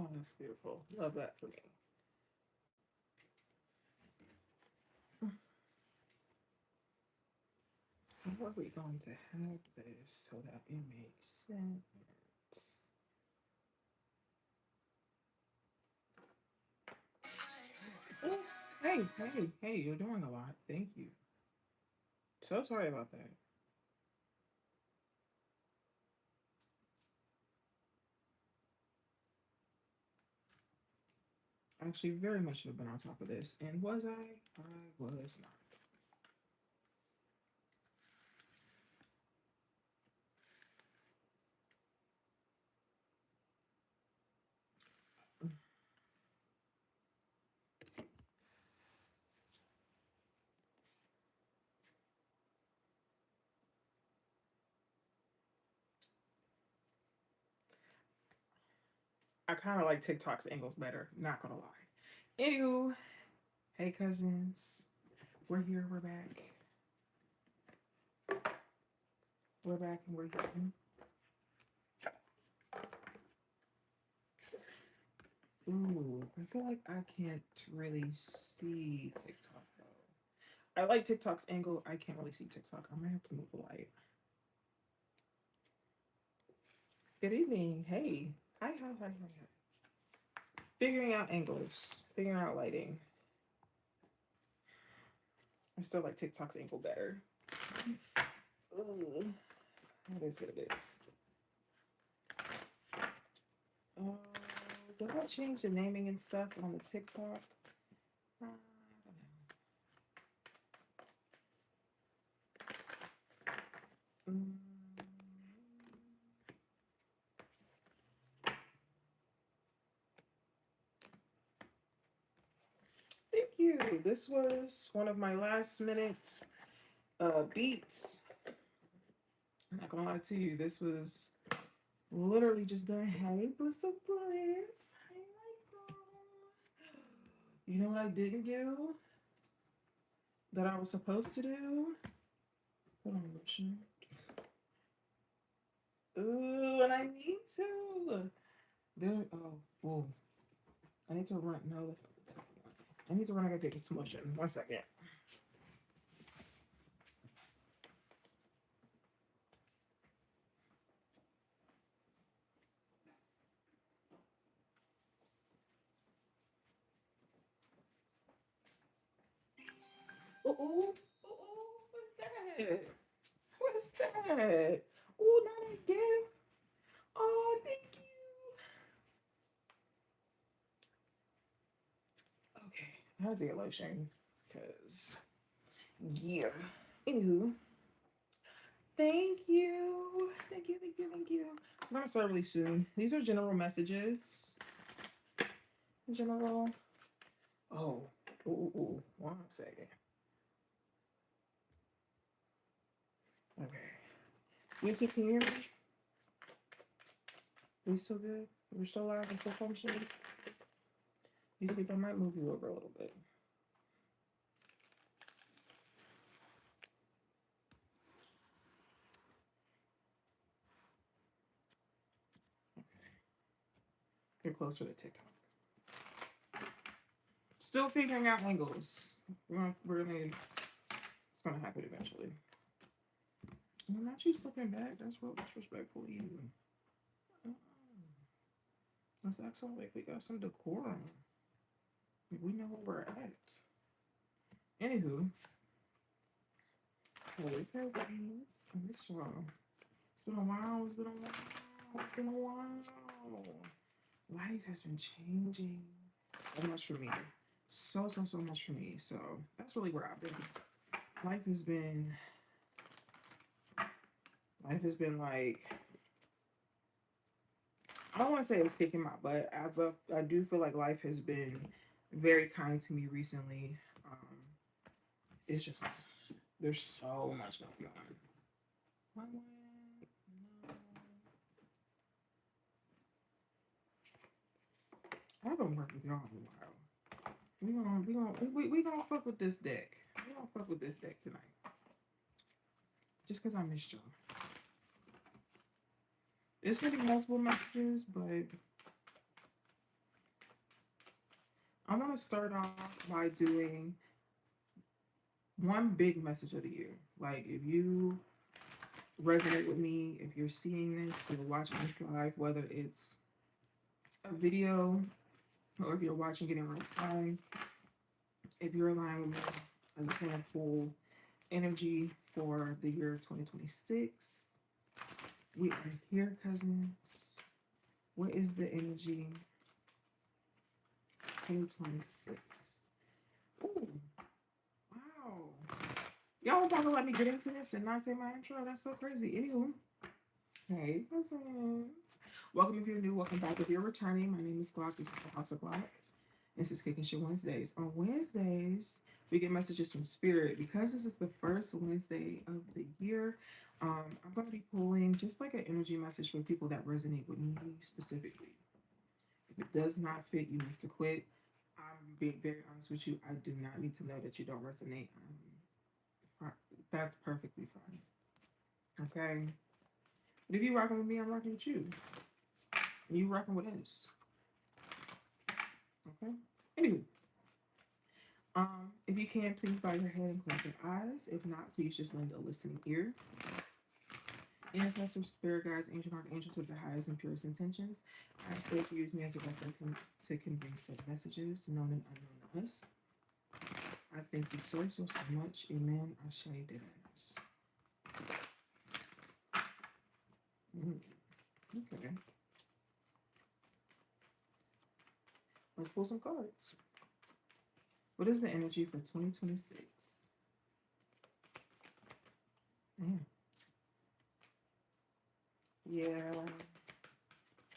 Oh, that's beautiful. Love that for me. How are we going to have this so that it makes sense? Oh, hey, you're doing a lot. Thank you. So sorry about that. Actually, very much should have been on top of this. And was I? I was not. I kind of like TikTok's angles better, not gonna lie. Anywho, hey cousins. We're here, we're back. We're back and we're here. Ooh, I feel like I can't really see TikTok though. I like TikTok's angle. I can't really see TikTok. I might have to move the light. Good evening. Hey. Hi. Figuring out angles, figuring out lighting. I still like TikTok's angle better. Ooh, it is what it is. Uh, did I change the naming and stuff on the TikTok? I don't know. Thank you. This was one of my last minute beats. I'm not gonna lie to you. This was literally just done. Hey, Bliss of Bliss. Hey, Michael. You know what I didn't do that I was supposed to do? Hold on, lotion. Ooh, and I need to. There. Oh, whoa. I need to run. No, that's not the bad one. I need to run. I gotta get this lotion. 1 second. Oh, what's that? What's that? Oh, not again. Oh, thank you. Okay, I had to get lotion because yeah. Anywho, thank you. I'm gonna start really soon. These are general messages. General. Oh, ooh. 1 second. Okay. YouTube, can you hear me? We still good? We're still live and still functioning? YouTube, I might move you over a little bit. Okay. Get closer to TikTok. Still figuring out angles. It's gonna happen eventually. I'm not you slipping back. That's real disrespectful to you. Oh, let's act so like we got some decorum. We know where we're at. Anywho, hey cousins, I miss y'all. It's been a while. It's been a while. Life has been changing so much for me. So much for me. So that's really where I've been. Life has been life has been like, I don't want to say it's kicking my butt. I do feel like life has been very kind to me recently. Um, it's just there's so much going on. One way, no. I haven't worked with y'all in a while. We gonna fuck with this deck. We gonna fuck with this deck tonight. Just because I missed y'all. It's getting multiple messages, but I want to start off by doing one big message of the year. Like, if you resonate with me, if you're seeing this, if you're watching this live, whether it's a video or if you're watching it in real time, if you're aligned with me, I just want to pull energy for the year 2026. We are here, cousins. What is the energy 2026? Ooh, wow. Y'all about to let me get into this and not say my intro? That's so crazy. Anywho, hey, cousins. Welcome if you're new. Welcome back if you're returning. My name is Glock. This is the House of Glock. This is Kickin Shit Wednesdays. On Wednesdays, we get messages from Spirit. Because this is the first Wednesday of the year, I'm going to be pulling just like an energy message from people that resonate with me specifically. If it does not fit, you need to quit. I'm being very honest with you. I do not need to know that you don't resonate. That's perfectly fine. Okay. But if you rocking with me, I'm rocking with you. And you rocking with us. Okay. Anywho, if you can, please bow your head and close your eyes. If not, please just lend a listening ear. Ancestors, spirit guides, ancient archangels with the highest and purest intentions, I ask that you use me as a vessel to convey said messages, known and unknown to us. I thank you so much. Amen. Ashe Deus. Okay. Let's pull some cards. What is the energy for 2026? Man. Yeah,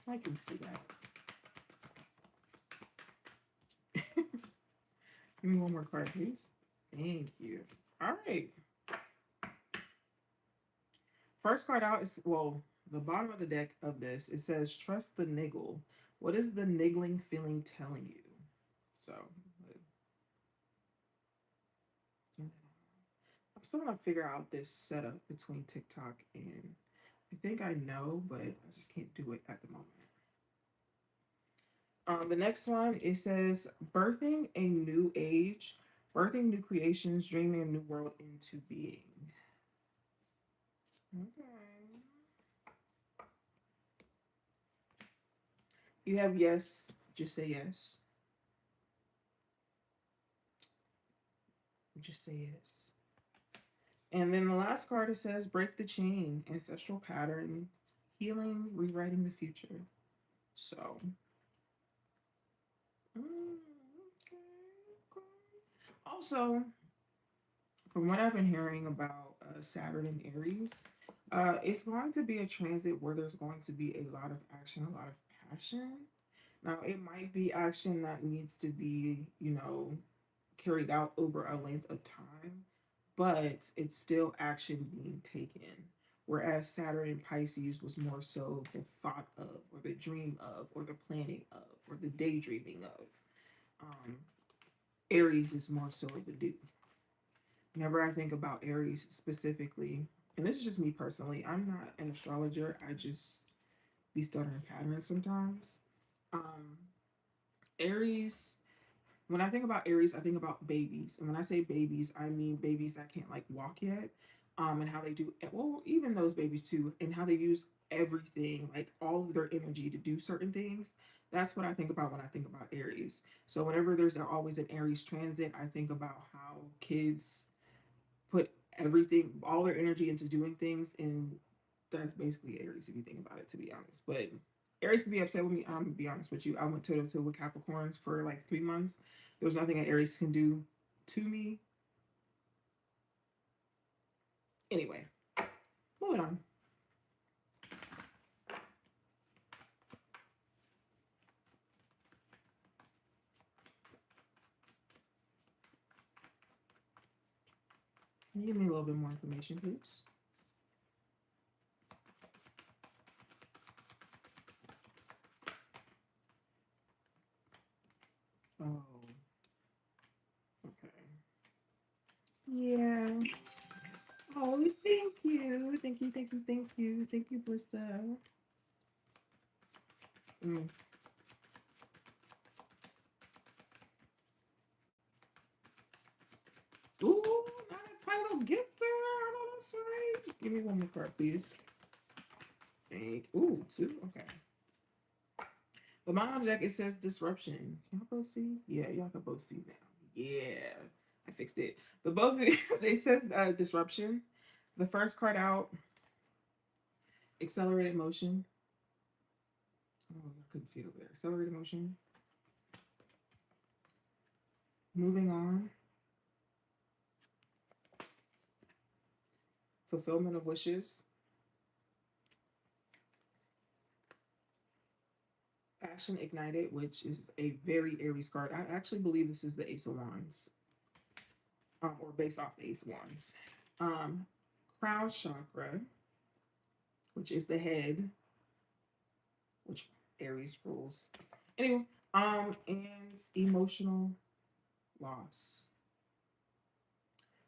I can see that. Give me one more card, please. Thank you. All right. First card out is, well, the bottom of the deck of this, it says, trust the niggle. What is the niggling feeling telling you? So, I'm still going to figure out this setup between TikTok and I think I know, but I just can't do it at the moment. The next one, it says, birthing a new age, birthing new creations, dreaming a new world into being. Okay. You have yes, just say yes. Just say yes. And then the last card, it says, break the chain, ancestral patterns, healing, rewriting the future. So, okay. Also, from what I've been hearing about Saturn and Aries, it's going to be a transit where there's going to be a lot of action, a lot of passion. Now, it might be action that needs to be, carried out over a length of time, but it's still action being taken. Whereas Saturn in Pisces was more so the thought of, or the dream of, or the planning of, or the daydreaming of. Um, Aries is more so the do. Whenever I think about Aries specifically, and this is just me personally, I'm not an astrologer. I just be stuttering patterns sometimes. Um, Aries, when I think about Aries, I think about babies. And when I say babies, I mean babies that can't like walk yet. And how they do, well, even those babies too, and how they use everything, like all of their energy to do certain things. That's what I think about when I think about Aries. So whenever there's always an Aries transit, I think about how kids put everything, all their energy into doing things, and that's basically Aries if you think about it, to be honest. But Aries can be upset with me. I'm gonna be honest with you. I went toe to toe with Capricorns for like 3 months. There's nothing that Aries can do to me. Anyway, moving on. Can you give me a little bit more information, please? Oh, okay. Yeah. Oh, thank you. Thank you, thank you, thank you. Thank you, Blissa. Mm. gifter. I know that's right. Give me one more card, please. Ooh, two. Okay. The mono deck, it says disruption. Y'all both see? Yeah, y'all can both see now. Yeah, I fixed it. The both it says disruption. The first card out, accelerated motion. Oh, I couldn't see it over there. Accelerated motion. Moving on. Fulfillment of wishes. Passion ignited, which is a very Aries card. I actually believe this is the Ace of Wands, or based off the Ace of Wands. Um, Crown chakra, which is the head, which Aries rules. Anyway, and emotional loss.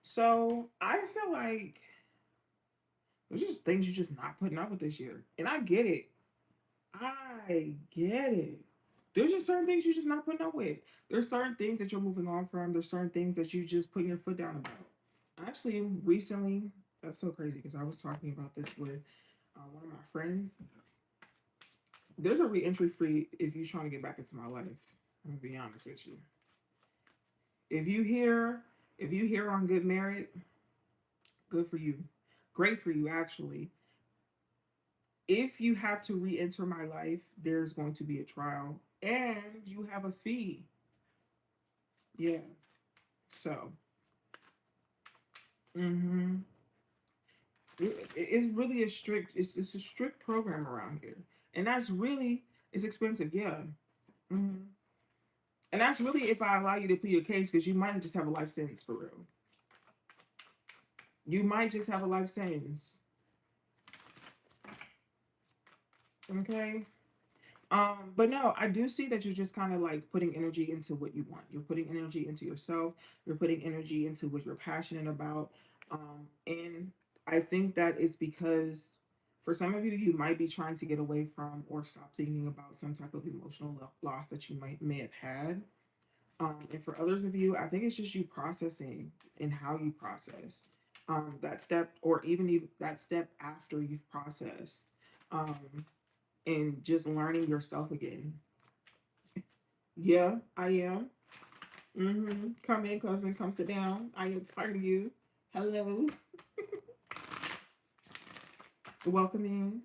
So I feel like there's just things you're just not putting up with this year, and I get it. I get it. There's just certain things you're just not putting up with. There's certain things that you're moving on from. There's certain things that you just putting your foot down about. Actually, recently, that's so crazy because I was talking about this with one of my friends. There's a re-entry free if you're trying to get back into my life. I'm gonna be honest with you. If you hear, if you hear on Good Merit, good for you. Great for you, actually. If you have to re-enter my life, there's going to be a trial and you have a fee. Yeah. So, mm-hmm. It's really a strict. It's a strict program around here, and that's really it's expensive. Yeah. Mm-hmm. And that's really if I allow you to plead your case because you might just have a life sentence for real. You might just have a life sentence. Okay. But no, I do see that you're just kind of like putting energy into what you want. You're putting energy into yourself. You're putting energy into what you're passionate about. And I think that is because for some of you, you might be trying to get away from or stop thinking about some type of emotional loss that you may have had. And for others of you, I think it's just you processing and how you process that step, or even that step after you've processed. Um, and just learning yourself again. Yeah, I am. Come in, cousin. Come sit down. I am tired of you. Hello. Welcome in.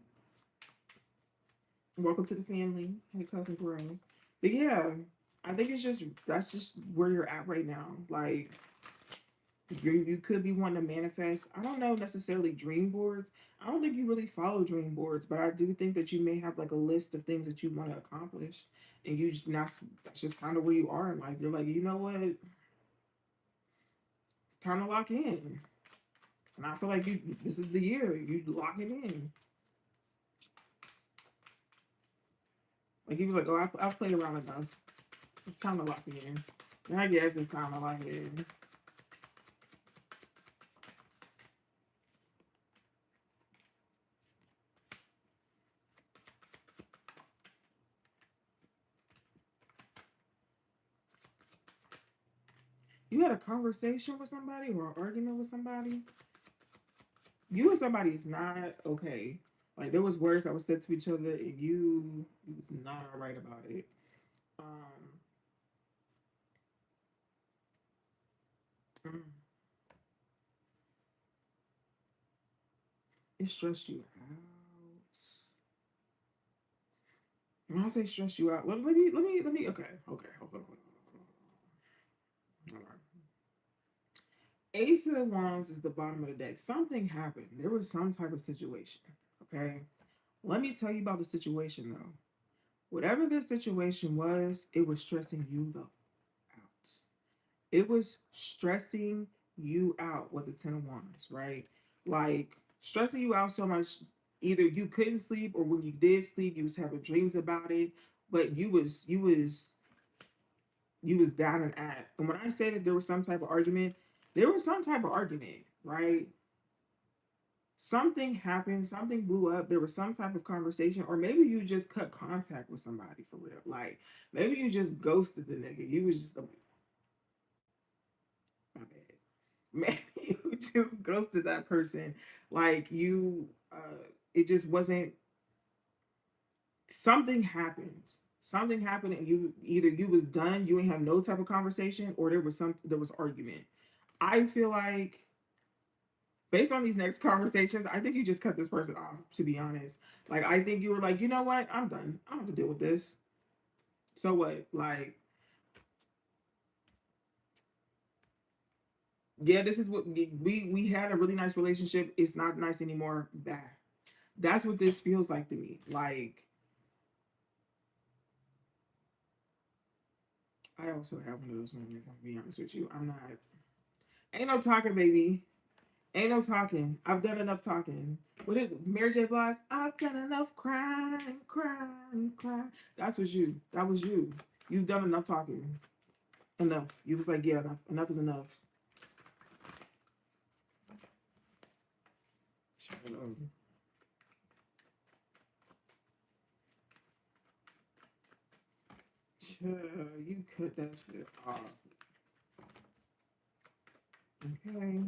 Welcome to the family. Hey, cousin Gray. But yeah, I think it's just that's just where you're at right now. Like you could be wanting to manifest. I don't know necessarily dream boards. I don't think you really follow dream boards, but I do think that you may have like a list of things that you want to accomplish, and you just not. That's just kind of where you are in life. You're like, you know what? It's time to lock in, and I feel like you. This is the year you lock it in. Like he was like, oh, I've played around enough. It's time to lock it in. And I guess it's time to lock it in. You had a conversation with somebody or an argument with somebody. You and somebody is not okay. Like there was words that was said to each other, and you was not all right about it. Um, mm, it stressed you out. When I say stress you out, let me. Okay, okay, hold on, hold on, hold on. Ace of Wands is the bottom of the deck. Something happened. There was some type of situation. Okay, let me tell you about the situation though. Whatever this situation was, it was stressing you the out. It was stressing you out with the Ten of Wands, right? Like stressing you out so much, either you couldn't sleep or when you did sleep, you was having dreams about it. But you was down and out. And when I say that there was some type of argument, there was some type of argument, right? Something happened, something blew up, there was some type of conversation, or maybe you just cut contact with somebody for real. Like maybe you just ghosted the nigga. You was just my bad. Maybe just ghosted that person. Like it just wasn't, something happened. Something happened and you either you was done, you ain't have no type of conversation, or there was argument. I feel like based on these next conversations, I think you just cut this person off, to be honest. Like I think you were like, you know what? I'm done. I don't have to deal with this. So what? Like, yeah, this is what we had a really nice relationship. It's not nice anymore. Bad. That's what this feels like to me. Like I also have one of those moments, I'll be honest with you. I'm not, ain't no talking, baby. Ain't no talking. I've done enough talking. What is Mary J. Blige? I've done enough crying, crying, crying. That's was you. That was you. You've done enough talking. Enough. You was like, yeah, enough. Enough is enough. You cut that shit off. Okay.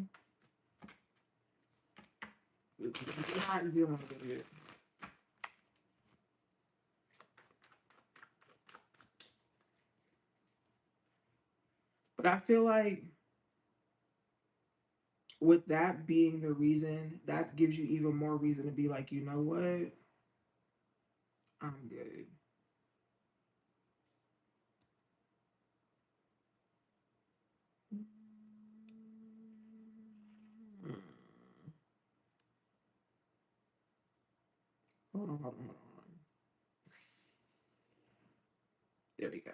It's not dealing with it. But I feel like with that being the reason, that gives you even more reason to be like, you know what? I'm good. Mm. Hold on. There we go.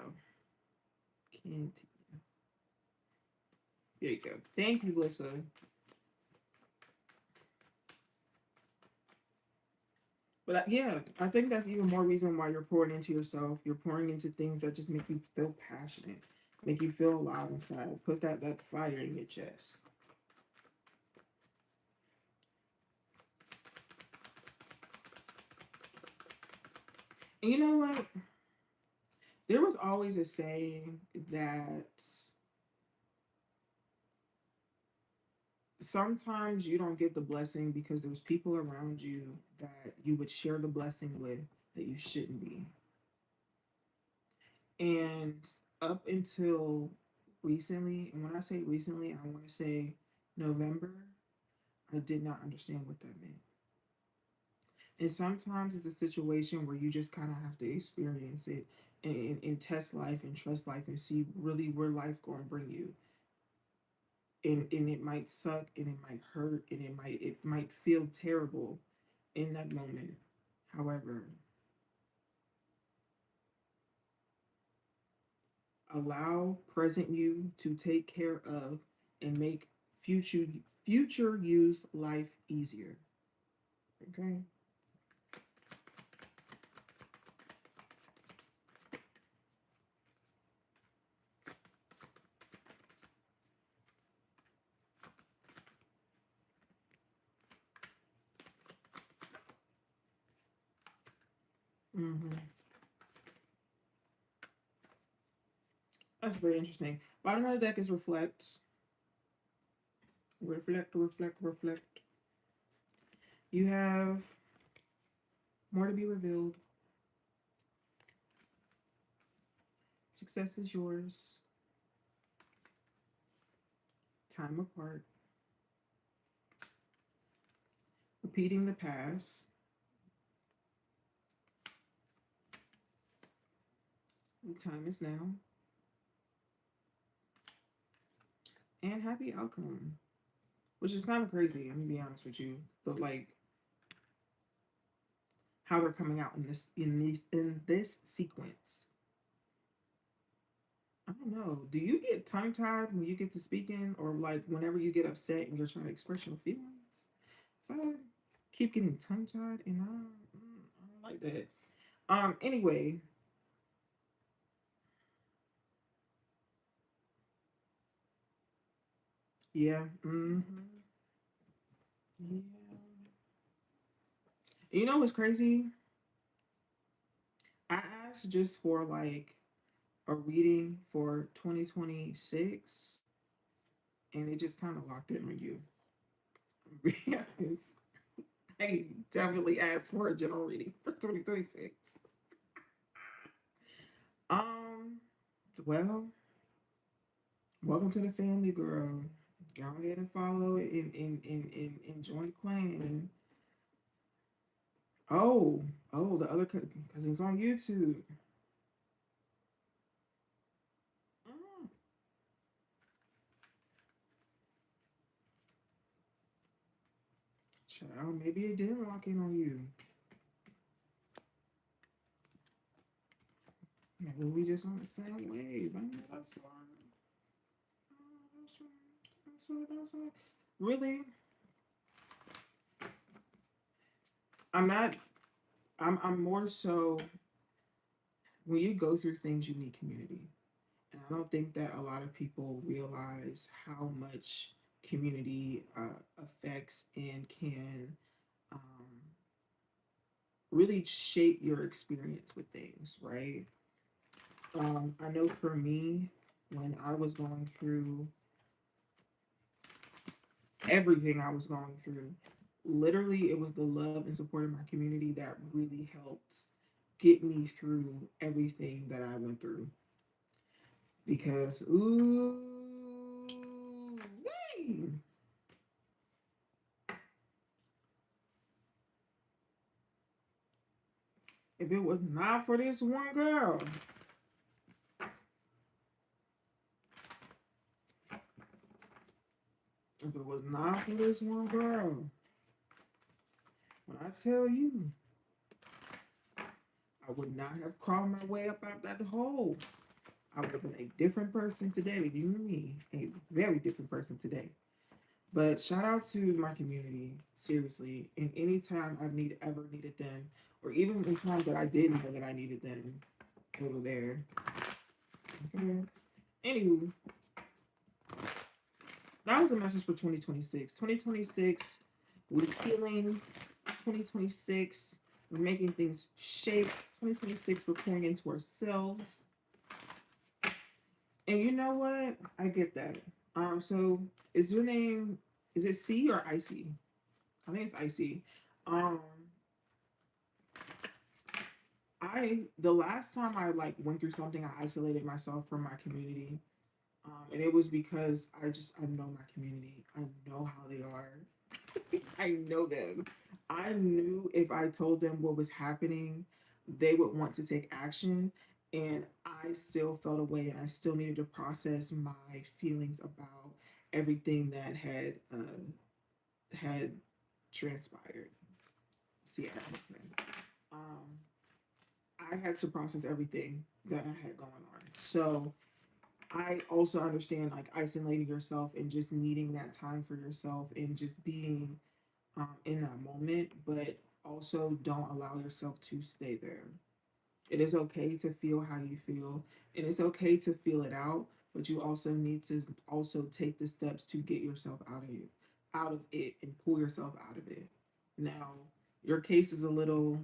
Can't. There you go. Thank you, Lissa. But yeah, I think that's even more reason why you're pouring into yourself. You're pouring into things that just make you feel passionate, make you feel alive inside. Put that fire in your chest. And you know what? There was always a saying that sometimes you don't get the blessing because there's people around you that you would share the blessing with that you shouldn't be. And up until recently, and when I say recently, I want to say November, I did not understand what that meant. And sometimes it's a situation where you just kind of have to experience it and test life and trust life and see really where life going to bring you. And it might suck and it might hurt and it might feel terrible in that moment. However, allow present you to take care of and make future future use life easier. Okay. Mm-hmm. That's very interesting. Bottom of the deck is reflect, reflect, reflect, reflect. You have more to be revealed. Success is yours. Time apart. Repeating the past. The time is now. And happy outcome. Which is kind of crazy, I'm gonna be honest with you. But like how they're coming out in this sequence. I don't know. Do you get tongue tied when you get to speaking, or like whenever you get upset and you're trying to express your feelings? So I keep getting tongue tied, and I don't like that. Anyway, yeah. Yeah. You know what's crazy? I asked just for like a reading for 2026, and it just kind of locked in on you. Because I definitely asked for a general reading for 2026. Um, well, welcome to the family, girl. Go ahead and follow it and join clan. Oh, oh, the other cousins on YouTube. Mm, child, maybe it did lock in on you. Maybe we just on the same wave. I know that's why. That's right. That's right. That's right. Really, I'm not. I'm more so when you go through things, you need community. And I don't think that a lot of people realize how much community affects and can um, really shape your experience with things, right? I know for me, when I was going through everything I was going through, literally, it was the love and support of my community that really helped get me through everything that I went through. Because, ooh, wee, if it was not for this one girl, if it was not for this one girl, when I tell you, I would not have crawled my way up out that hole. I would have been a different person today. You and me, a very different person today. But shout out to my community, seriously. In any time I've ever needed them, or even in times that I didn't know that I needed them, they were there. Okay. Anywho, that was a message for 2026. 2026, we're healing. 2026, we're making things shape. 2026, we're pouring into ourselves. And you know what? I get that. So is your name, is it C or Icy? I think it's Icy. Um, the last time I like went through something, I isolated myself from my community. And it was because I know my community. I know how they are. I know them. I knew if I told them what was happening, they would want to take action. And I still felt away, and I still needed to process my feelings about everything that had transpired. See, um, I had to process everything that I had going on. So I also understand like isolating yourself and just needing that time for yourself and just being in that moment, but also don't allow yourself to stay there. It is okay to feel how you feel, and it's okay to feel it out, but you also need to also take the steps to get yourself out of it, and pull yourself out of it. Now, your case is a little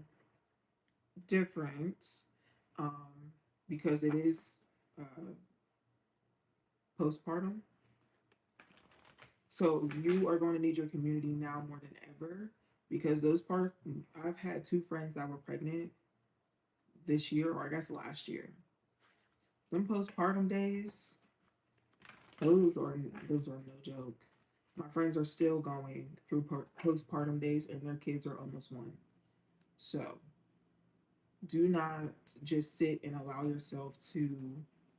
different um, because it is uh, postpartum. So you are going to need your community now more than ever because those part I've had two friends that were pregnant this year or I guess last year. Them postpartum days, those are no joke. My friends are still going through postpartum days and their kids are almost one. So do not just sit and allow yourself to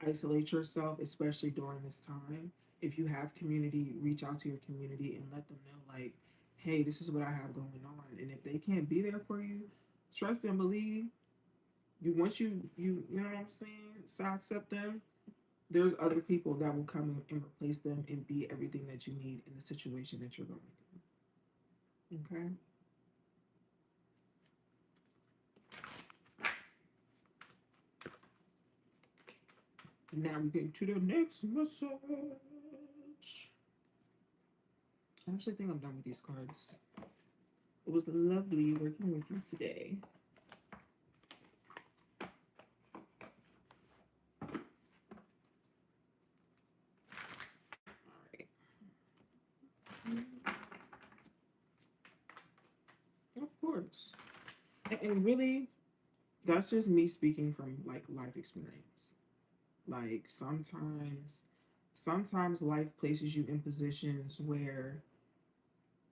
isolate yourself, especially during this time. If you have community, reach out to your community and let them know, like, hey, this is what I have going on. And if they can't be there for you, trust and believe. You once you know what I'm saying, sidestep them. There's other people that will come in and replace them and be everything that you need in the situation that you're going through. Okay. Now we get to the next massage. I actually think I'm done with these cards. It was lovely working with you today. All right. course. And really, that's just me speaking from like life experience. Like sometimes life places you in positions where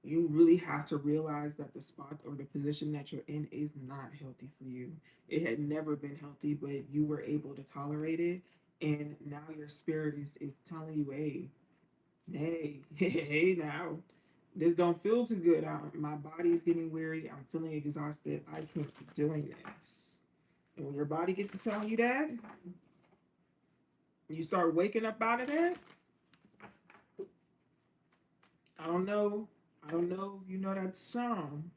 you really have to realize that the spot or the position that you're in is not healthy for you. It had never been healthy, but you were able to tolerate it. And now your spirit is telling you, hey, now, this don't feel too good. My body is getting weary. I'm feeling exhausted. I can't keep doing this. And when your body gets to telling you that, you start waking up out of that. I don't know. I don't know if you know that song.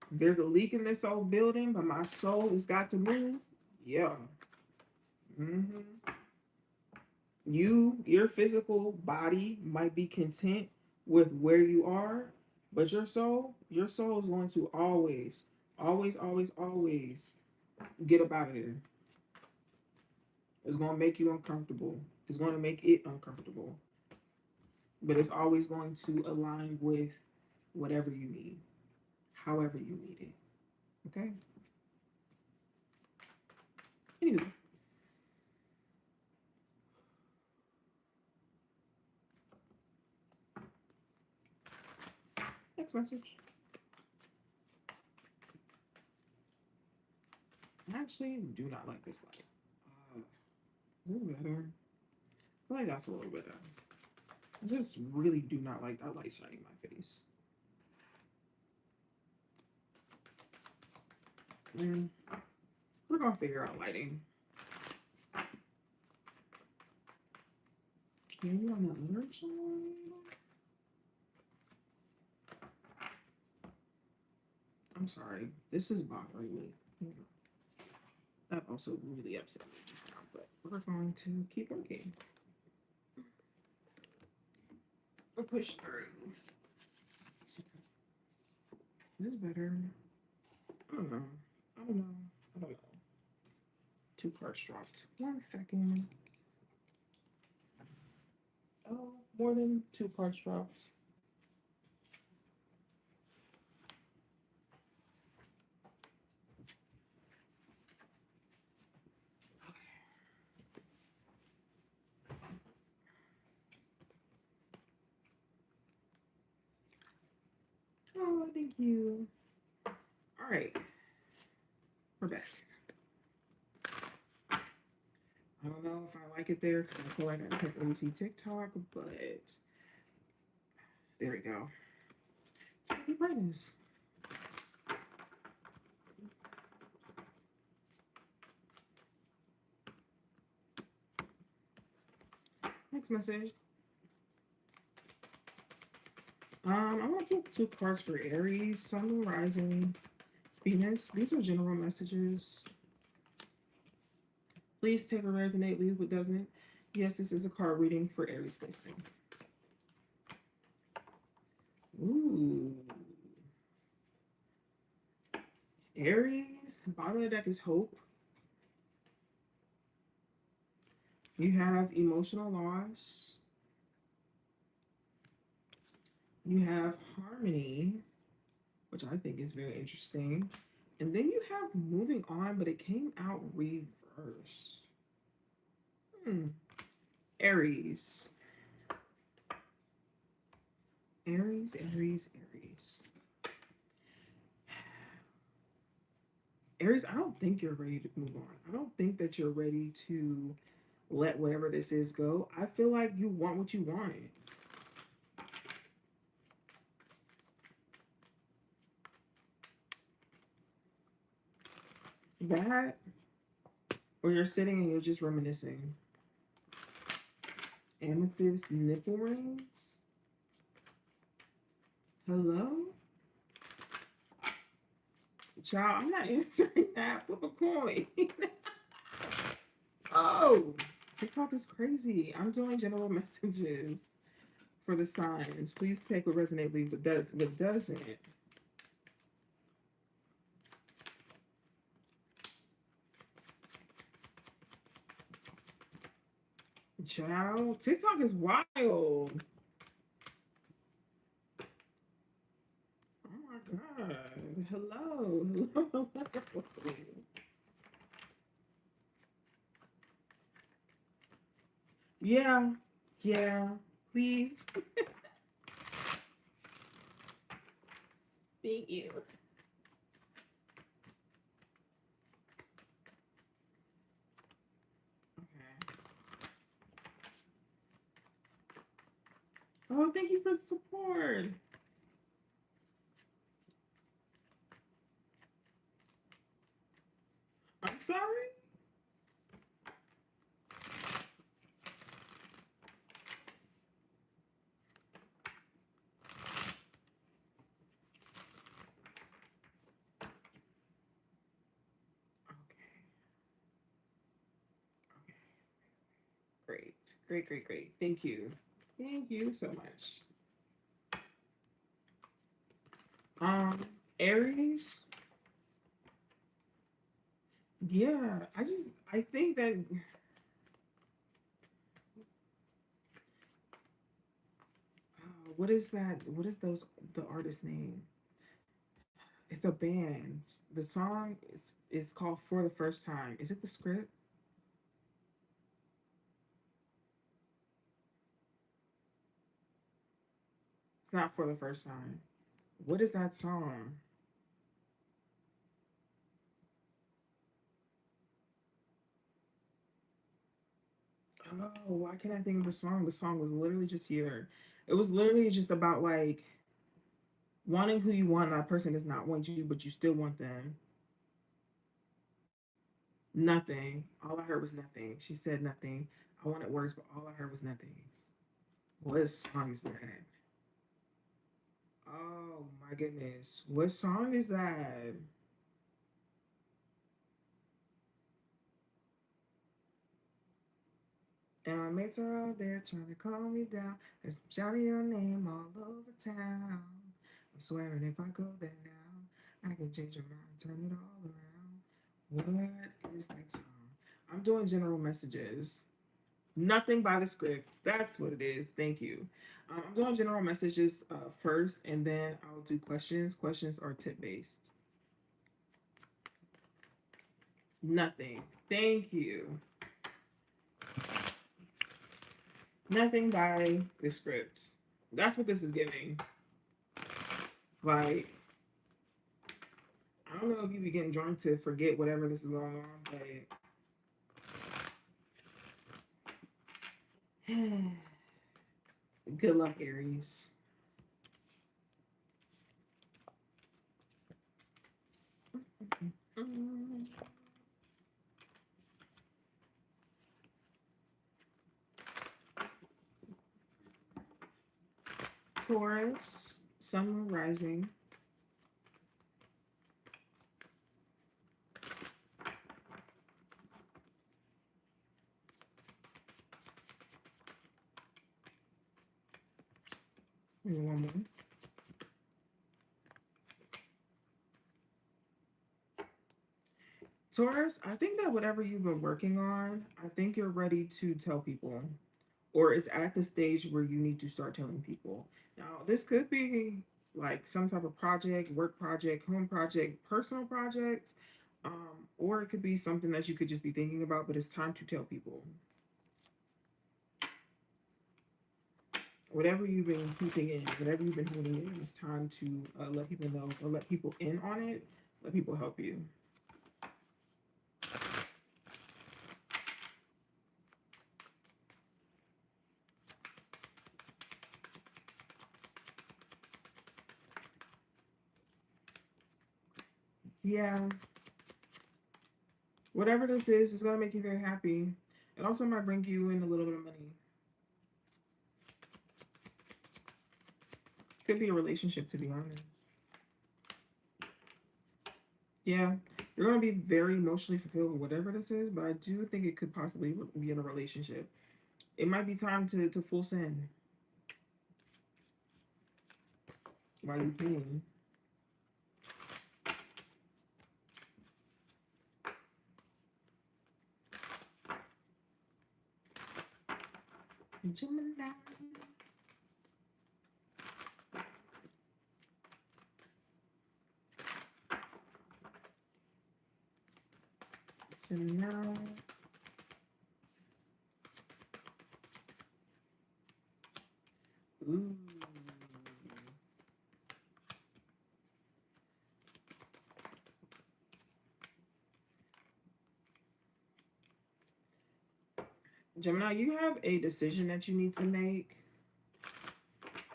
There's a leak in this old building, but my soul has got to move. Yeah. hmm your physical body might be content with where you are, but your soul is going to always get up out of there. It's going to make you uncomfortable. It's going to make it uncomfortable, but it's always going to align with whatever you need, however you need it. Okay. Anyway, next message. I actually do not like this light. This is better. I feel like that's a little better. I just really do not like that light shining my face. Mm, we're gonna figure out lighting. Can you on the other side? I'm sorry. This is bothering me. That also really upset me just now, but we're going to keep working. We'll push through. Is this better? I don't know. I don't know. I don't know. Two cards dropped. 1 second. Oh, more than two cards dropped. Oh, thank you. All right. We're back. I don't know if I like it there because I feel like I can't really see TikTok, but there we go. It's pretty brightness. Next message. I'm gonna pick two cards for Aries, Sun, Rising, Venus. These are general messages. Please take what resonate, leave what doesn't. Yes, this is a card reading for Aries placement. Ooh. Aries, bottom of the deck is hope. You have emotional loss. You have harmony, which I think is very interesting. And then you have moving on, but it came out reversed. Aries. Aries, Aries, Aries. Aries, I don't think you're ready to move on. I don't think that you're ready to let whatever this is go. I feel like you want what you want. That, or you're sitting and you're just reminiscing. Amethyst nipple rings. Hello? Child, I'm not answering that. Flip a coin. Oh, TikTok is crazy. I'm doing general messages for the signs. Please take what resonate, leave what doesn't. Child, TikTok is wild. Oh my God. Yeah. Yeah. Please. Thank you. Okay. Oh, thank you for the support. I'm sorry. Okay. Okay. Great. Great, great, great. Thank you. Thank you so much. Um, Aries. Yeah, I think that what is that? What is those the artist name? It's a band. The song is called For the First Time. Is it the script? It's not For the First Time. What is that song? Oh, why can't I think of the song? The song was literally just here. It was literally just about like wanting who you want. That person does not want you, but you still want them. Nothing. All I heard was nothing. She said nothing. I wanted words, but all I heard was nothing. What song is that? Oh my goodness. What song is that? And my mates are out there trying to calm me down. Cause I'm shouting your name all over town. I'm swearing if I go there now, I can change your mind, turn it all around. What is that song? I'm doing general messages. Nothing by the script. That's what it is. Thank you. I'm doing general messages first, and then I'll do questions. Questions are tip based. Nothing. Thank you. Nothing by the script. That's what this is giving. Like, I don't know if you be getting drunk to forget whatever this is going on, but good luck, Aries. Taurus, Sun rising. One more. Taurus, I think that whatever you've been working on, I think you're ready to tell people, or it's at the stage where you need to start telling people. Now, this could be like some type of project, work project, home project, personal project, or it could be something that you could just be thinking about, but it's time to tell people. Whatever you've been keeping in, whatever you've been holding in, it's time to let people know or let people in on it, let people help you. Yeah, whatever this is going to make you very happy. It also might bring you in a little bit of money. Could be a relationship, to be honest. Yeah, you're going to be very emotionally fulfilled with whatever this is, but I do think it could possibly be in a relationship. It might be time to full send while you can. Gemini. Gemini. Gemini, you have a decision that you need to make,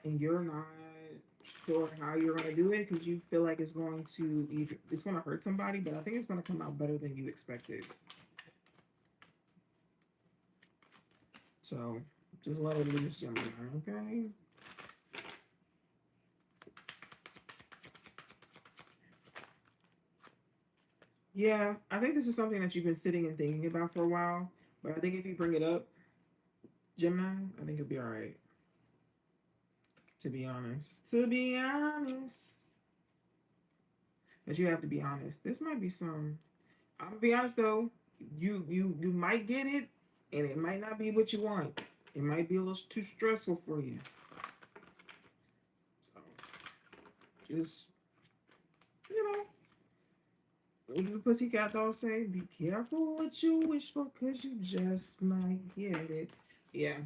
and you're not sure how you're going to do it because you feel like it's going to either it's going to hurt somebody, but I think it's going to come out better than you expected. So just let it loose, Gemini. Okay. Yeah, I think this is something that you've been sitting and thinking about for a while, but I think if you bring it up, Gemini, I think you'll be all right. To be honest, but you have to be honest. This might be some. I'm gonna be honest though. You might get it, and it might not be what you want. It might be a little too stressful for you. So just you know, what the pussycat dolls say, be careful what you wish for, cause you just might get it. Yeah.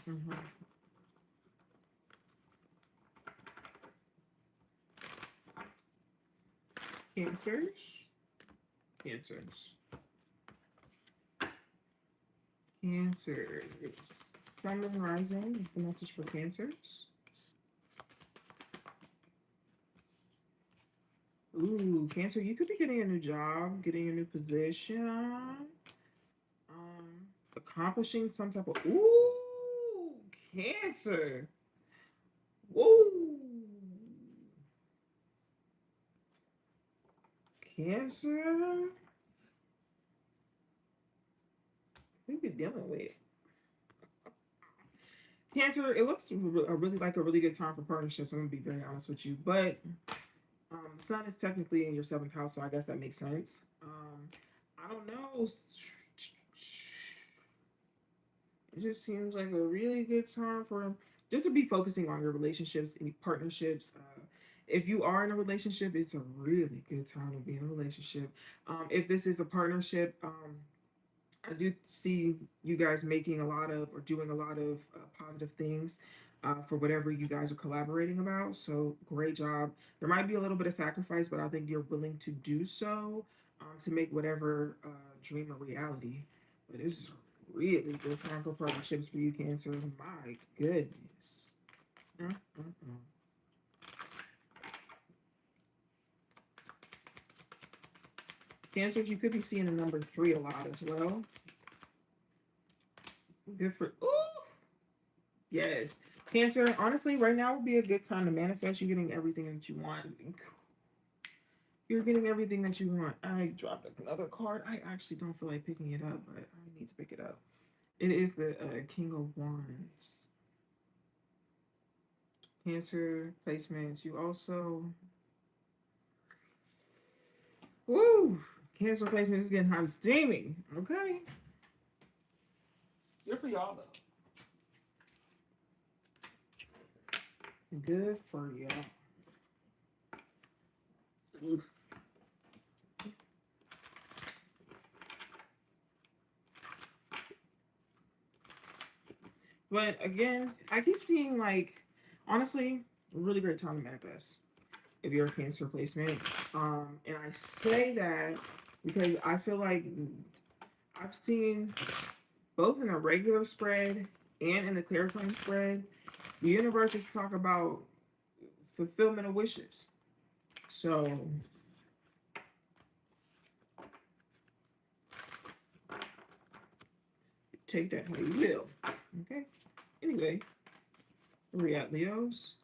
hmm Cancers. Cancers. Cancers. Sun and rising is the message for cancers. Ooh, Cancer, you could be getting a new job, getting a new position, accomplishing some type of. Ooh, Cancer. Woo. Cancer. Who you dealing with? Cancer, it looks really like a really good time for partnerships. I'm gonna be very honest with you, but Sun is technically in your seventh house, so I guess that makes sense. I don't know. It just seems like a really good time for just to be focusing on your relationships, any partnerships. If you are in a relationship, it's a really good time to be in a relationship. If this is a partnership, I do see you guys making a lot of or doing a lot of positive things for whatever you guys are collaborating about. So great job. There might be a little bit of sacrifice, but I think you're willing to do so to make whatever dream a reality. But it's really good time for partnerships for you, Cancer. My goodness. Mm-mm-mm. Cancers, you could be seeing the number three a lot as well. Good for. Ooh, yes. Cancer, honestly, right now would be a good time to manifest you getting everything that you want. You're getting everything that you want. I dropped another card. I actually don't feel like picking it up, but I need to pick it up. It is the King of Wands. Cancer placements. You also. Woo! Cancer placements is getting hot and steamy. Okay. Good for y'all, though. Good for y'all. Oof. But again, I keep seeing like, honestly, really great time to manifest if you're a Cancer placement. And I say that because I feel like I've seen both in the regular spread and in the clarifying spread, the universe is talk about fulfillment of wishes. So take that how you will. Okay. Anyway, where we at, Leos?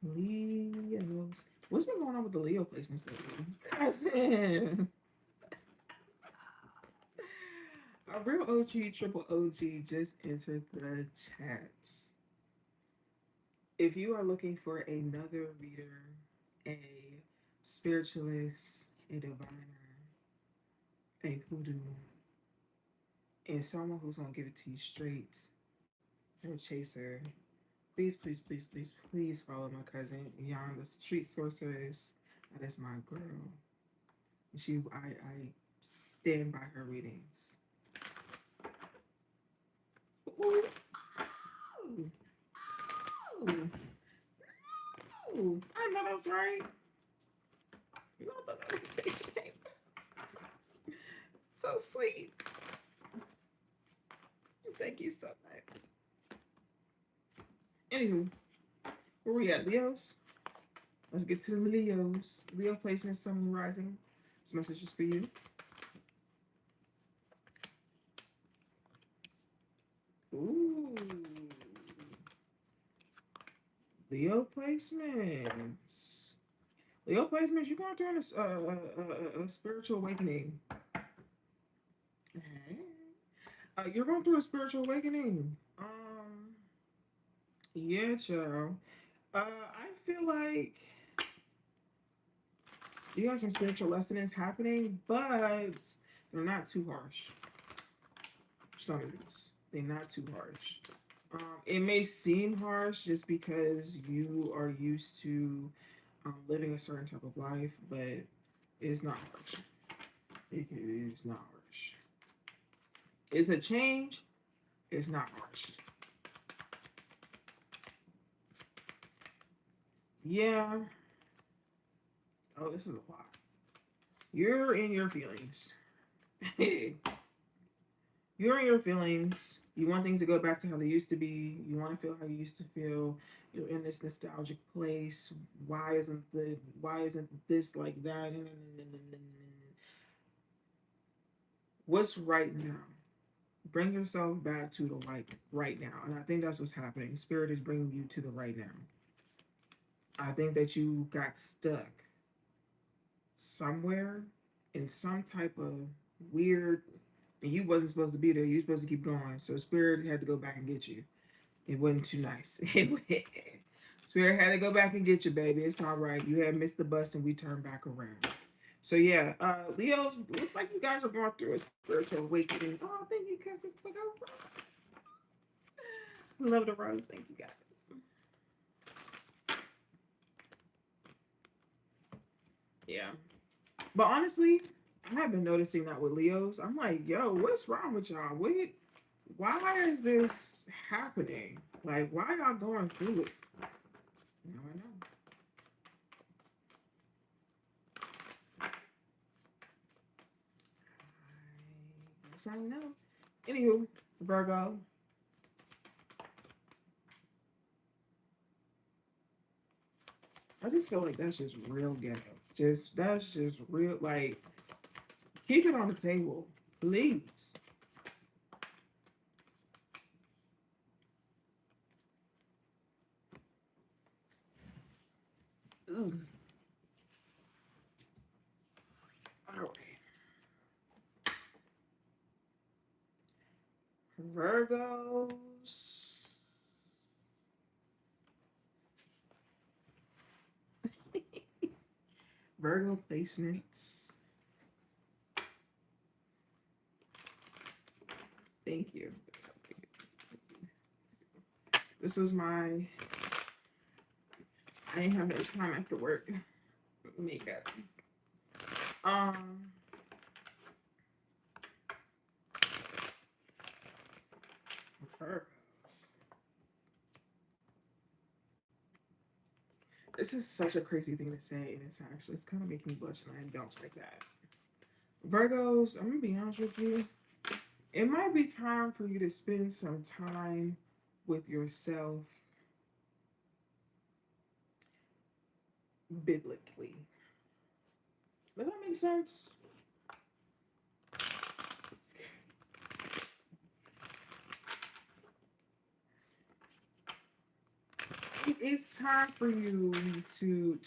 Leos. What's been going on with the Leo placements lately? Cousin. A real OG, triple OG just entered the chats. If you are looking for another reader, a spiritualist, a diviner, a hoodoo, and someone who's gonna give it to you straight, or a chaser, please, please, please, please, please follow my cousin Yon, the street sorceress. That is my girl. I stand by her readings. Ooh, ooh, ooh, ooh. I know that's right. You know the notification came. So sweet. Thank you so much. Anywho, where we at, Leos? Let's get to the Leos. Leo placement, sun rising. This message is for you. Ooh. Leo placements. Leo placements, you're going through a spiritual awakening. Okay. You're going through a spiritual awakening. Yeah, child. I feel like you have some spiritual lessons happening, but they're not too harsh. Some of these, they're not too harsh. It may seem harsh just because you are used to living a certain type of life, but it's not harsh. It is not harsh. It's a change. It's not harsh. Yeah. Oh, this is a lot. You're in your feelings. You're in your feelings. You want things to go back to how they used to be. You want to feel how you used to feel. You're in this nostalgic place. Why isn't this like that? What's right now? Bring yourself back to the right now. And I think that's what's happening. Spirit is bringing you to the right now. I think that you got stuck somewhere in some type of weird, and you wasn't supposed to be there. You were supposed to keep going. So Spirit had to go back and get you. It wasn't too nice. Spirit had to go back and get you, baby. It's all right. You had missed the bus and we turned back around. So yeah, Leo's, looks like you guys are going through a spiritual awakening. Oh, thank you, cousin, for the rose. Love the rose. Thank you, guys. Yeah. But honestly, I have been noticing that with Leos. I'm like, yo, what's wrong with y'all? Why is this happening? Like, why y'all going through it? Now I know. I guess I know. Anywho, Virgo. I just feel like that's just real ghetto. That's just real. Like, keep it on the table, please. Ooh. All right. Virgos. Virgo placements. Thank you. This was my. I didn't have no time after work. Makeup. Um. Virgos. This is such a crazy thing to say, and it's kind of making me blush, and I don't like that. Virgos, I'm gonna be honest with you. It might be time for you to spend some time with yourself biblically. Does that make sense? It's time for you to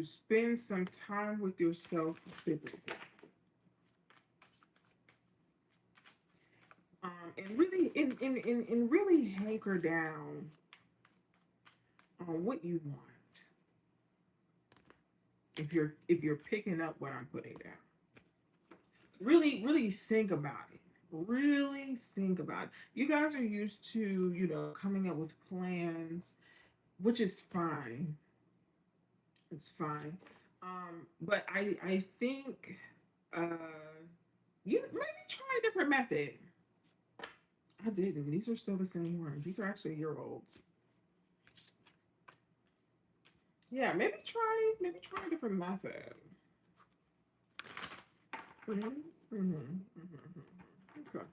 spend some time with yourself biblically. And really and really hanker down on what you want. If you're picking up what I'm putting down. Really think about it. Really think about it. You guys are used to, coming up with plans, which is fine. It's fine. But I think you maybe try a different method. I didn't. These are still the same ones. These are actually year olds. Yeah, maybe try a different method. Mm-hmm. Mm-hmm. Mm-hmm. Okay.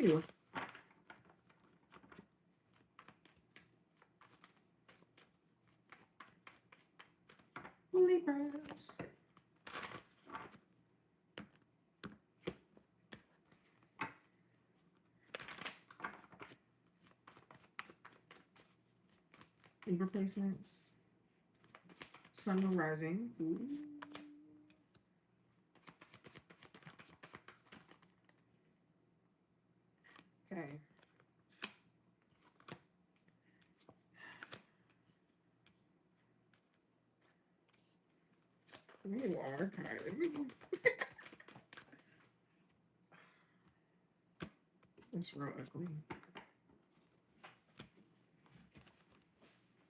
you. Libras. Libra placements. Sun and rising. Ooh. Okay. You are kind of. It's real ugly.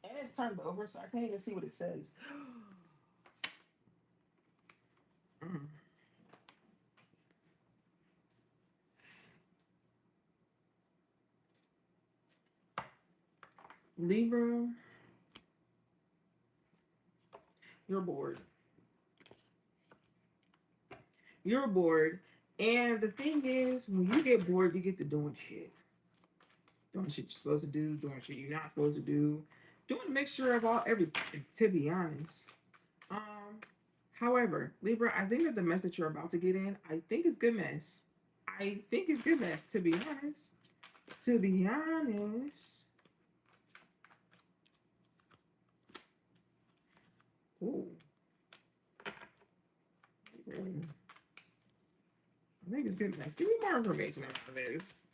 And it's turned over, so I can't even see what it says. Mm. Libra, you're bored. You're bored. And the thing is, when you get bored, you get to doing shit. Doing shit you're supposed to do, doing shit you're not supposed to do, doing a mixture of all everything, to be honest. Um, However, Libra, I think that the mess that you're about to get in, I think it's good mess. I think it's good mess, to be honest. To be honest. Ooh. I think it's good mess. Give me more information about this.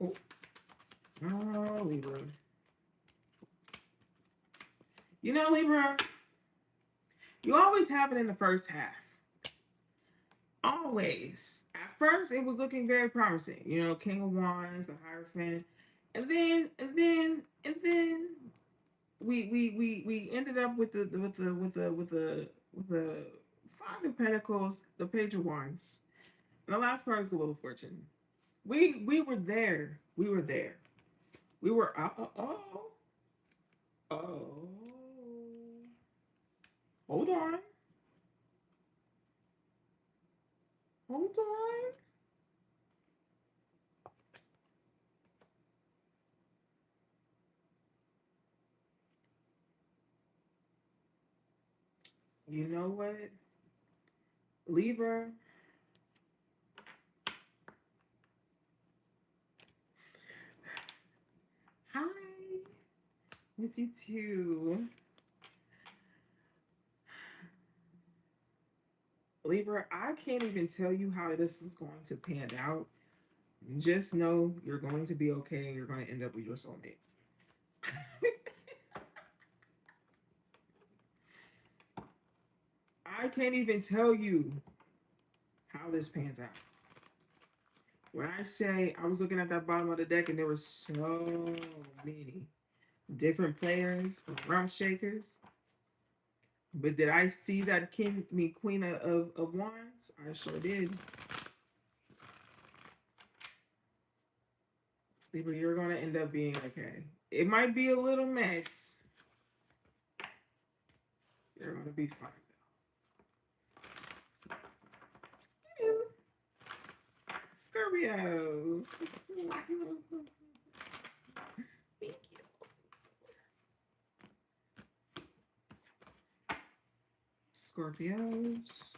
Oh, oh, Libra. You know, Libra, you always have it in the first half. Always. At first, it was looking very promising. You know, King of Wands, the Hierophant, and then we ended up with the Five of Pentacles, the Page of Wands, and the last card is the Wheel of Fortune. We were there. We were there. We were oh. Hold on. Hold on. You know what? Libra. Hi. Miss you too. Libra, I can't even tell you how this is going to pan out. Just know you're going to be okay and you're going to end up with your soulmate. I can't even tell you how this pans out. When I say I was looking at that bottom of the deck and there were so many different players, realm shakers, but did I see that queen of wands? I sure did. Libra, you're gonna end up being okay. It might be a little mess. You're gonna be fine though. Scorpios. Thank you. Scorpios.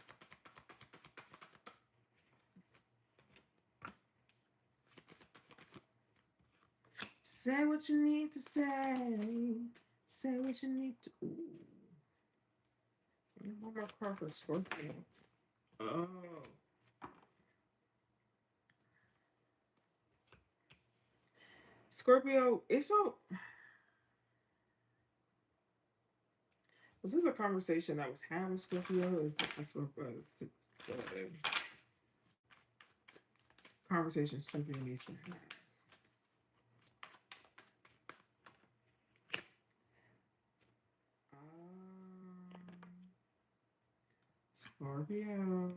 Say what you need to say. Say what you need to. Ooh. One more card for Scorpio. Oh. Scorpio, it's so. Was this a conversation that was had with Scorpio? Or is this a Scorpio? Conversation Scorpio needs to have. Scorpio.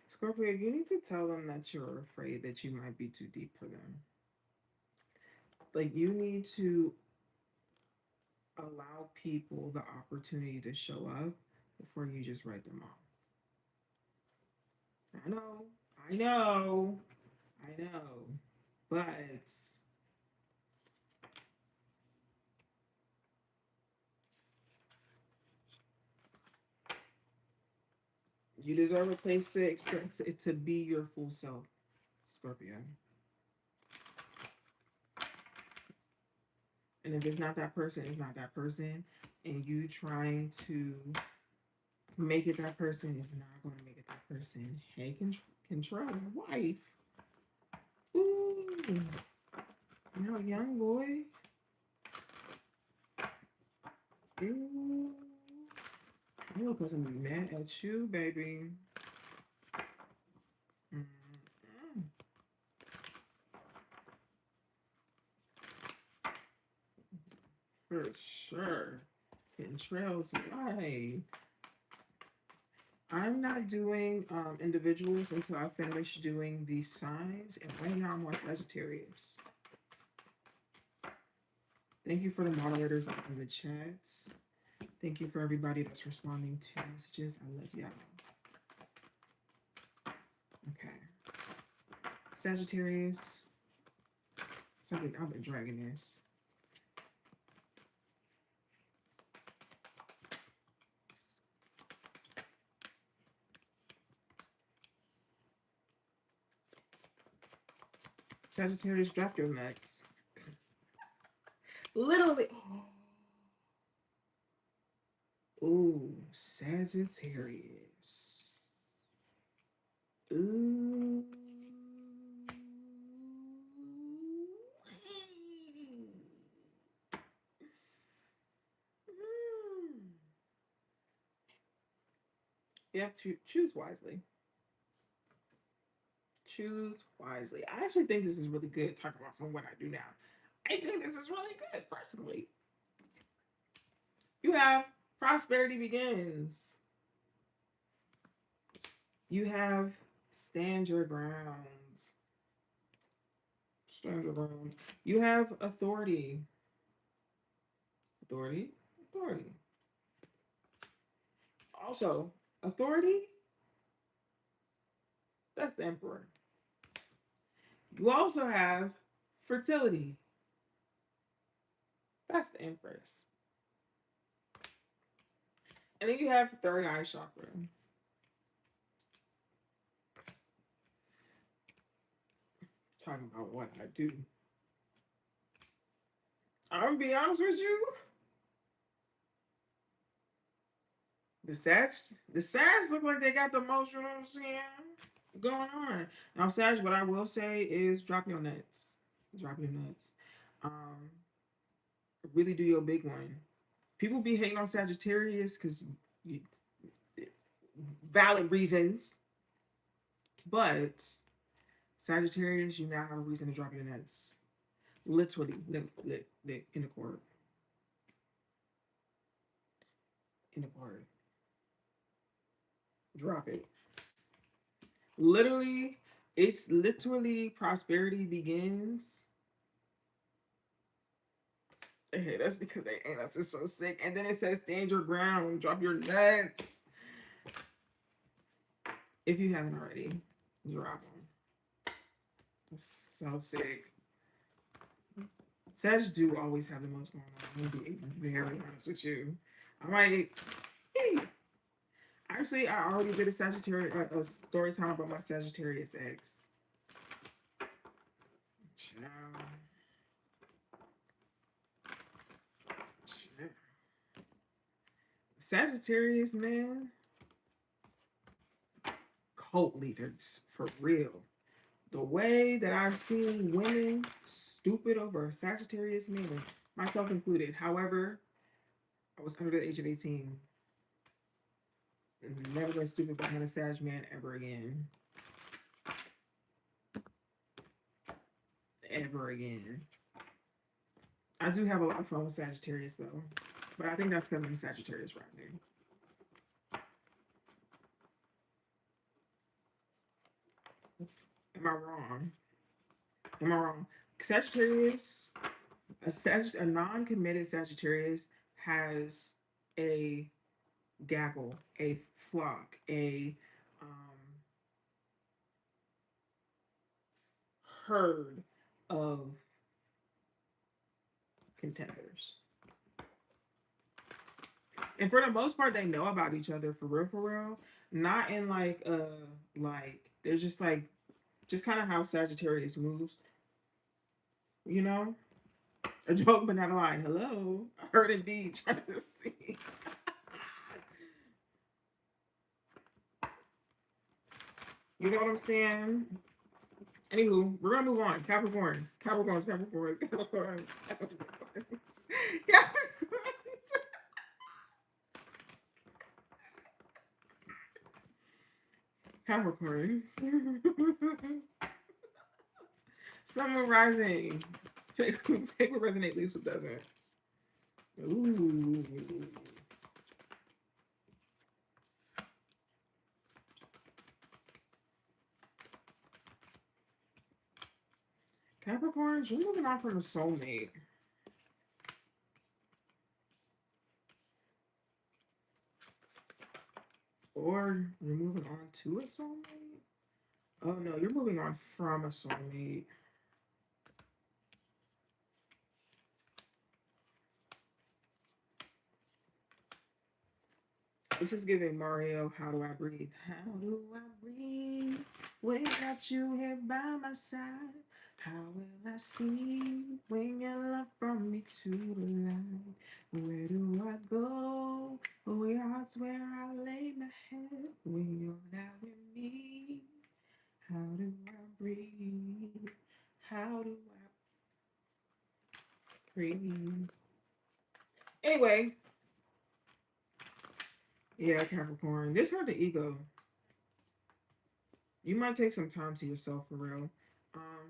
Scorpio, you need to tell them that you're afraid that you might be too deep for them. Like, you need to allow people the opportunity to show up before you just write them off. I know, I know, I know, but you deserve a place to experience it, to be your full self, Scorpio. And if it's not that person, it's not that person. And you trying to make it that person is not going to make it that person. Hey, control wife. Ooh, now young boy. Ooh, I know because I'm mad at you, baby. Mm-mm. For sure. Control's right. I'm not doing individuals until I finish doing the signs, and right now I'm on Sagittarius. Thank you for the moderators in the chats. Thank you for everybody that's responding to messages. I love y'all. Okay. Sagittarius. Something I've been dragging this. Sagittarius, drop your nuts. Literally. Ooh, Sagittarius. Ooh. You have to choose wisely. Choose wisely. I actually think this is really good. Talk about some what I do now. I think this is really good, personally. You have prosperity begins. You have stand your grounds. Stand your ground. You have authority. Authority. Authority. Also, authority. That's the emperor. You also have fertility. That's the empress. And then you have third eye chakra. Talking about what I do. I'm gonna be honest with you. The Sag look like they got the most, you know what I'm saying, going on. Now, Sag, what I will say is drop your nuts. Drop your nuts. Um, really do your big one. People be hating on Sagittarius because valid reasons, but Sagittarius, you now have a reason to drop your nuts. Literally, in the court. In the court. Drop it. Literally, it's literally prosperity begins. Hey, that's because they ain't us is so sick. And then it says stand your ground, drop your nuts. If you haven't already, drop them. It's so sick. Sag do always have the most going on. I'm gonna be very honest with you. I might. Hey, actually, I already did a Sagittarius a story time about my Sagittarius ex. Ciao. Ciao. Sagittarius, man, cult leaders for real. The way that I've seen women stupid over a Sagittarius man, myself included. However, I was under the age of 18. And never been stupid behind a Sag man ever again. Ever again. I do have a lot of fun with Sagittarius though. But I think that's because I'm Sagittarius rising. Am I wrong? Am I wrong? Sagittarius, a non-committed Sagittarius has a gaggle, a flock, a um, herd of contenders. And for the most part, they know about each other for real, for real. Not in like there's just kind of how Sagittarius moves, you know? A joke but not a lie. Hello. I heard indeed trying to see. You know what I'm saying? Anywho, we're gonna move on. Capricorns. Capricorns, Capricorns, Capricorns, Capricorns. Capricorns. Capricorns. Summer rising. Take what resonates, leave what doesn't. Ooh. Capricorns, you're moving on from a soulmate. Or you're moving on to a soulmate. Oh no, you're moving on from a soulmate. This is giving Mario, how do I breathe? How do I breathe without you here by my side? How will I see when your love brought me to the light? Where do I go? Where where I lay my head when you're not with me? How do I breathe? How do I breathe? Anyway, yeah, Capricorn. This hurt the ego. You might take some time to yourself for real.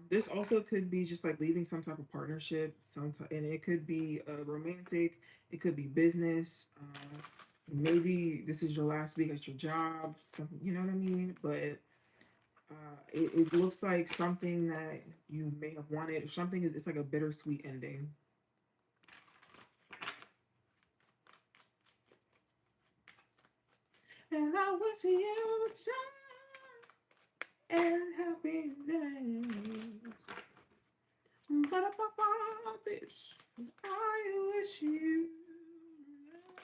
This also could be just like leaving some type of partnership, and it could be romantic, it could be business. Maybe this is your last week at your job, something, you know what I mean? But it looks like something that you may have wanted, or something is it's like a bittersweet ending. And I wish you joy and happiness. But above all this, I wish you love.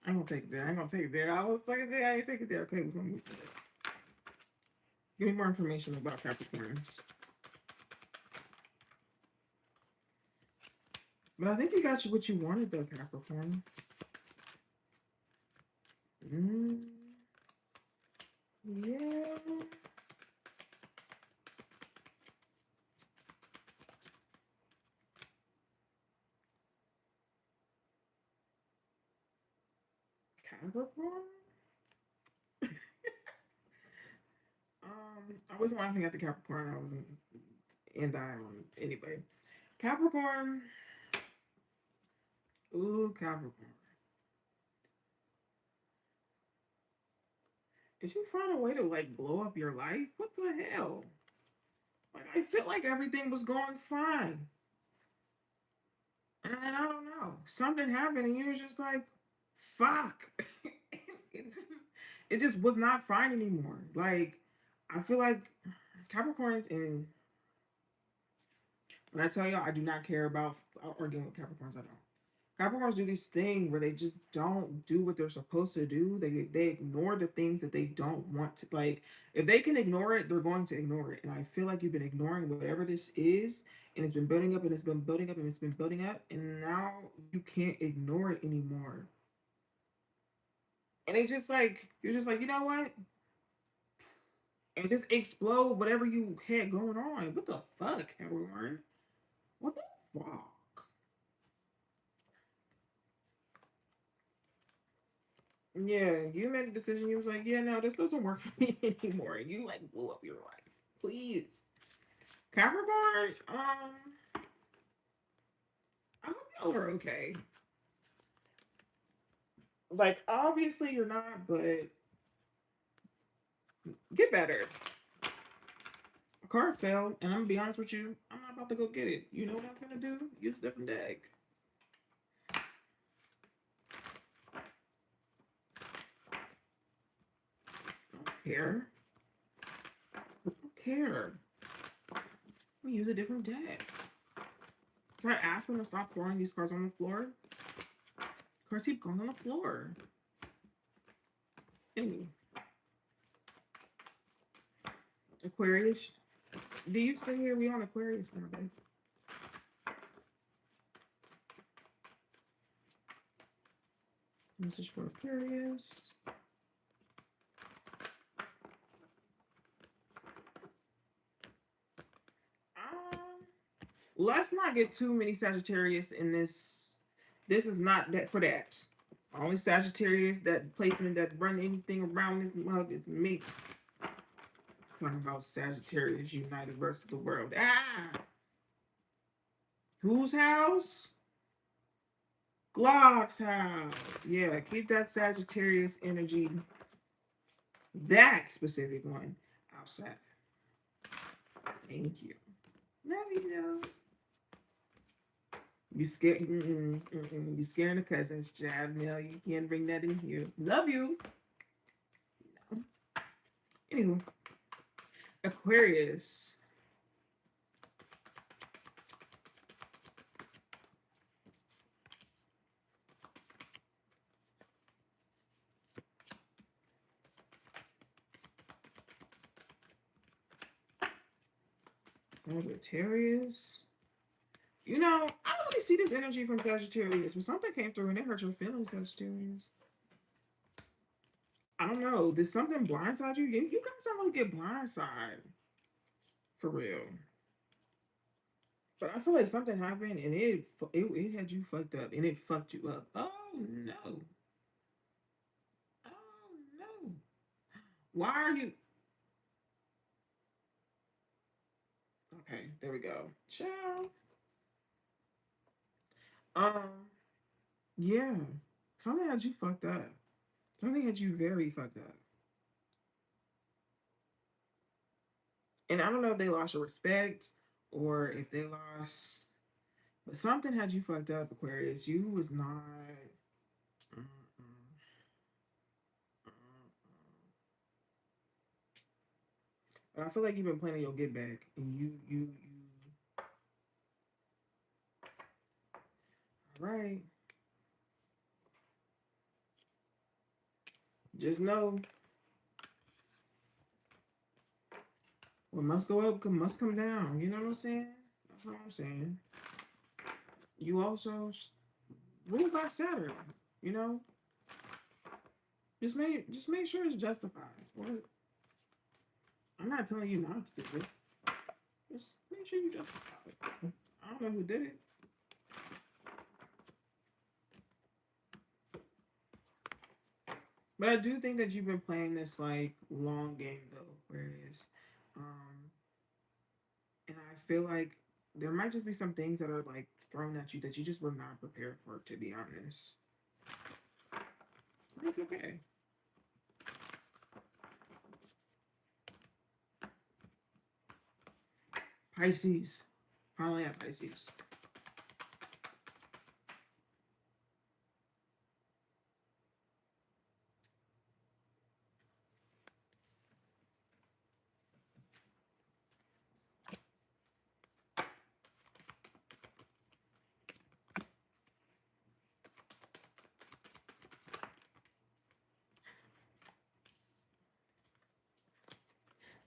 I'm gonna take it there. I'm gonna take it there. I was like, there. I ain't take it there. Okay, we're gonna move there. Give me more information about Capricorns. But I think you got what you wanted though, Capricorn. Mm, yeah. Capricorn? I wasn't laughing at the Capricorn. I wasn't and I on anyway. Capricorn. Ooh, Capricorn. Did you find a way to like blow up your life? What the hell? Like I felt like everything was going fine. And I don't know. Something happened and you were just like, fuck. it just it just was not fine anymore. Like I feel like Capricorns and when I tell y'all I do not care about arguing with Capricorns, I don't. Capricorns do this thing where they just don't do what they're supposed to do. They ignore the things that they don't want to like. If they can ignore it, they're going to ignore it. And I feel like you've been ignoring whatever this is, and it's been building up and it's been building up and it's been building up, and now you can't ignore it anymore. And it's just like you're just like, you know what? And just explode whatever you had going on. What the fuck, Capricorn? What the fuck? Yeah, you made a decision. You was like, yeah, no, this doesn't work for me anymore. And you like blew up your life. Please. Capricorn, I hope y'all are okay. Like, obviously you're not, but get better. A card fell, and I'm gonna be honest with you, I'm not about to go get it. You know what I'm gonna do? Use a different deck. I don't care. I don't care. I'm gonna use a different deck. So I asked them to stop throwing these cards on the floor. Cards keep going on the floor. Anyway, Aquarius. Do you still hear we on Aquarius now, babe? Message for Aquarius. Let's not get too many Sagittarius in this. This is not that for that. Only Sagittarius that placement that run anything around this mug is me. Talking about Sagittarius united versus the world. Ah, whose house? Glock's house. Yeah, keep that Sagittarius energy. That specific one outside. Thank you. Love you though. You scared? You scaring the cousins, child. No, you can't bring that in here. Love you. No. Anywho, Aquarius. Sagittarius. You know, I don't really see this energy from Sagittarius, but something came through and it hurt your feelings, Sagittarius. I don't know. Did something blindside you? You guys don't really get blindsided. For real. But I feel like something happened and it had you fucked up and it fucked you up. Oh no. Oh no. Why are you okay, there we go. Ciao. Um, yeah. Something had you fucked up. Something had you very fucked up. And I don't know if they lost your respect or if they lost, but something had you fucked up, Aquarius. You was not. Mm, mm, mm, But I feel like you've been planning your get back, and you. All right. Just know what must go up must come down. You know what I'm saying? That's what I'm saying. You also ruled by Saturn. You know, just make sure it's justified. What? I'm not telling you not to do it. Just make sure you justify it. I don't know who did it. But I do think that you've been playing this like long game though, whereas and I feel like there might just be some things that are like thrown at you that you just were not prepared for, to be honest. It's okay. Pisces. Finally at Pisces.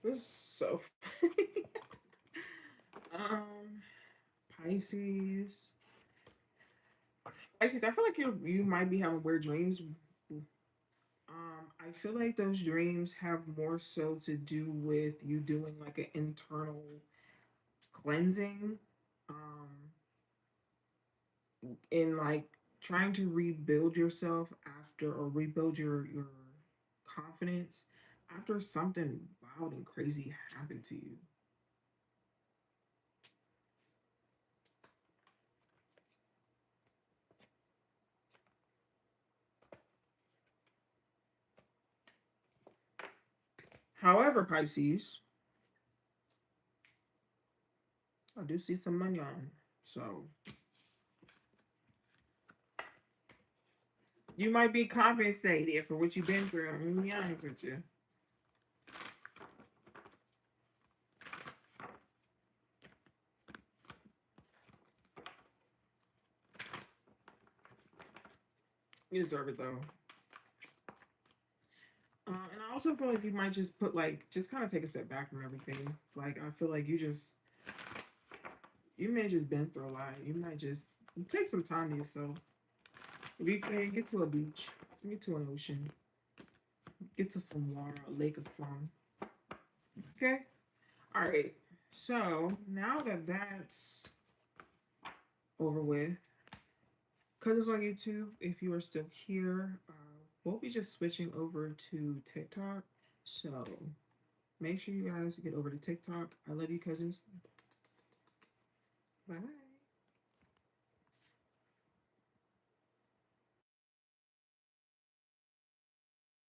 This is so funny. um Pisces. Pisces, I feel like you might be having weird dreams. I feel like those dreams have more so to do with you doing like an internal cleansing, um, in like trying to rebuild yourself after or rebuild your confidence after something wild and crazy happened to you. However, Pisces, I do see some money on. So you might be compensated for what you've been through. I'm gonna be honest with you. You deserve it though. And I also feel like you might just put like just kind of take a step back from everything. Like I feel like you may just been through a lot. You might just take some time to yourself. If you can get to a beach, get to an ocean, get to some water, a lake or something. Okay. All right. So now that that's over with, because it's on YouTube, if you are still here, we'll be just switching over to TikTok. So make sure you guys get over to TikTok. I love you, cousins. Bye.